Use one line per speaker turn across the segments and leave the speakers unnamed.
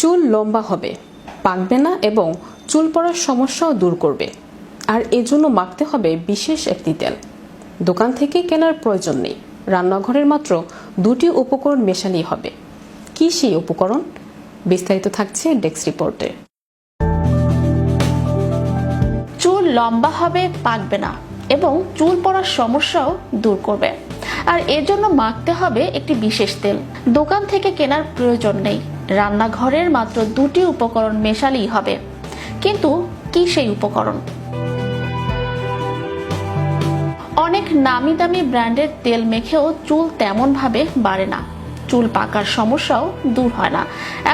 চুল লম্বা হবে, পাকবে না এবং চুল পড়ার সমস্যাও দূর করবে। আর এজন্য মাখতে হবে বিশেষ একটি তেল। দোকান থেকে কেনার প্রয়োজন নেই, রান্নাঘরের মাত্র 2টি উপকরণ মেশালেই হবে। কি সেই উপকরণ? বিস্তারিত থাকছে ডেস্ক রিপোর্টে।
চুল লম্বা হবে, পাকবে না এবং চুল পড়ার সমস্যাও দূর করবে। আর এর জন্য মাখতে হবে একটি বিশেষ তেল। দোকান থেকে কেনার প্রয়োজন নেই, রান্নাঘরের মাত্র 2টি উপকরণ মেশালেই হবে। কিন্তু কি সেই উপকরণ? অনেক নামি দামি ব্র্যান্ডের তেল মেখেও চুল তেমন ভাবে বাড়ে না, চুল পাকার সমস্যাও দূর হয় না।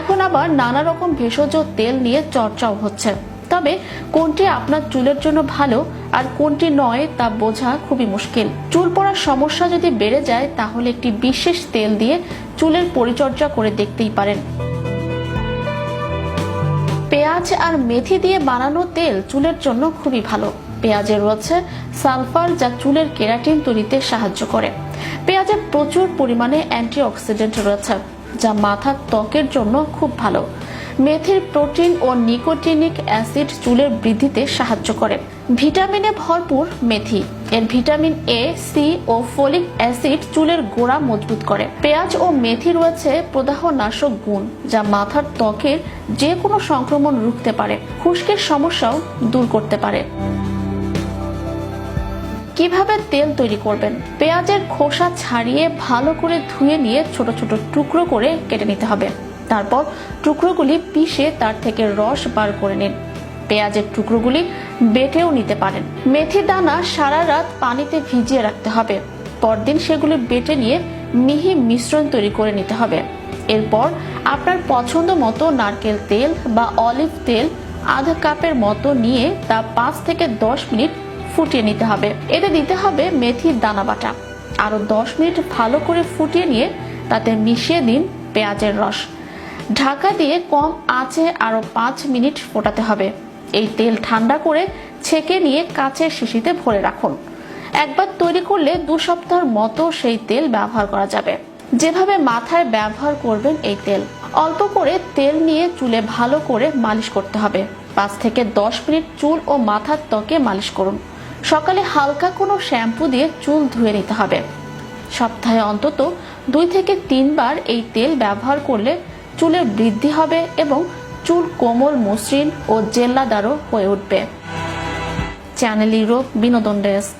এখন আবার নানা রকম ভেষজ তেল নিয়ে চর্চাও হচ্ছে। তবে কোনটি আপনার চুলের জন্য ভালো আর কোনটি নয় তা বোঝা খুবই মুশকিল। চুল পড়ার সমস্যা যদি বেড়ে যায় তাহলে একটি বিশেষ তেল দিয়ে চুলের পরিচর্যা করে দেখতেই পারেন। পেঁয়াজ আর মেথি দিয়ে বানানো তেল চুলের জন্য খুবই ভালো। পেঁয়াজে রয়েছে সালফার, যা চুলের কেরাটিন তৈরিতে সাহায্য করে। পেঁয়াজে প্রচুর পরিমাণে অ্যান্টিঅক্সিডেন্ট রয়েছে, যা মাথার ত্বকের জন্য খুব ভালো। মেথির প্রোটিন ও নিকোটিনিক অ্যাসিড চুলের বৃদ্ধিতে সাহায্য করে। ভিটামিনে ভরপুর মেথি, এর ভিটামিন এ, সি ও ফোলিক অ্যাসিড চুলের গোড়া মজবুত করে। পেঁয়াজ ও মেথি রয়েছে প্রদাহনাশক গুণ, যা মাথার ত্বকের যে কোনো সংক্রমণ রুখতে পারে, খুশকির সমস্যাও দূর করতে পারে। কিভাবে তেল তৈরি করবেন? পেঁয়াজের খোসা ছাড়িয়ে ভালো করে ধুয়ে নিয়ে ছোট ছোট টুকরো করে কেটে নিতে হবে। তারপর টুকরোগুলি পিষে তার থেকে রস বার করে নিন। পেঁয়াজের টুকরোগুলি বেটেও নিতে পারেন। মেথি দানা সারা রাত পানিতে ভিজিয়ে রাখতে হবে। পরদিন সেগুলি বেটে নিয়ে মিহি মিশ্রণ তৈরি করে নিতে হবে। এরপর আপনার পছন্দ মতো নারকেল তেল বা অলিভ তেল আধা কাপের মতো নিয়ে তা 5 থেকে 10 মিনিট ফুটিয়ে নিতে হবে। এতে দিতে হবে মেথির দানা বাটা। আরো 10 মিনিট ভালো করে ফুটিয়ে নিয়ে তাতে মিশিয়ে দিন পেঁয়াজের রস। ঢাকা দিয়ে কম আঁচে আরো 5 মিনিট ফোটাতে হবে। এই তেল ঠান্ডা করে ছেঁকে নিয়ে কাচের শিশিতে ভরে রাখুন। একবার তৈরি করলে 2 সপ্তাহের মতো সেই তেল ব্যবহার করা যাবে। যেভাবে মাথায় ব্যবহার করবেন এই তেল, অল্প করে তেল নিয়ে চুলে ভালো করে মালিশ করতে হবে। 5 থেকে 10 মিনিট চুল ও মাথার ত্বকে মালিশ করুন। সকালে হালকা কোনো শ্যাম্পু দিয়ে চুল ধুয়ে নিতে হবে। সপ্তাহে অন্তত 2 থেকে 3 বার এই তেল ব্যবহার করলে চুলের বৃদ্ধি হবে এবং চুল কোমল, মসৃণ ও জেল্লাদারও হয়ে উঠবে। চ্যানেল ইউরোপ বিনোদন ডেস্ক।